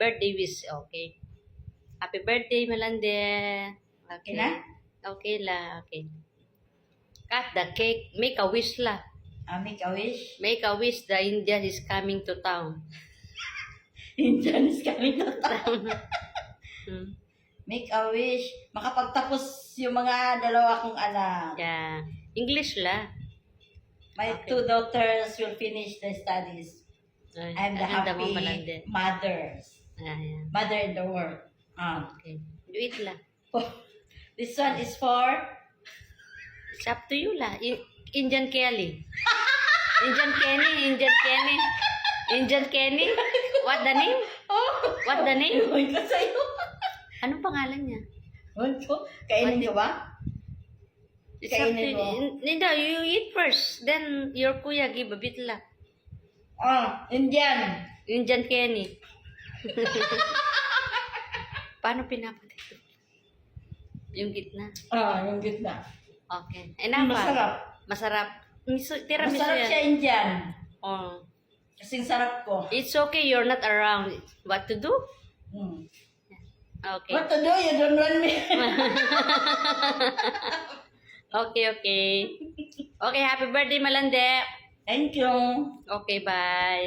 Birthday wish. Okay. Happy birthday, Malande. Okay. Okay na? Okay la. Okay. Cut the cake. Make a wish la. Make a wish. Make a wish. The Indian is coming to town. Indian is coming to town. Hmm. Make a wish. Makapagtapos yung mga dalawa kong anak. Yeah. English la. My Okay. 2 daughters will finish their studies. Ay, I'm the ang ganda mo, happy Malande. mother. Ayan. Mother in the world. Okay. Do it la. This one is for It's up to you la. Indian Kelly. Indian Kenny. Indian Kenny. Indian Kenny. What the name? What the name? Ewan ko sa'yo. Anong pangalan niya? Ewan ko. Kainin ka ba? It's up to Kainin mo. Hindi, you eat first. Then your kuya give a bit la. Indian. Indian Kenny. Paano pinapatito? Yung gitna. Yung gitna. Okay. Enough. Masarap. Masarap. Tiramisu Masarap yan. siya Indian. Oh. Kasing sarap ko. It's okay, you're not around. What to do? Hmm. Okay. What to do? You don't want me. Okay, okay. Okay, happy birthday, Malande. Thank you. Okay, bye.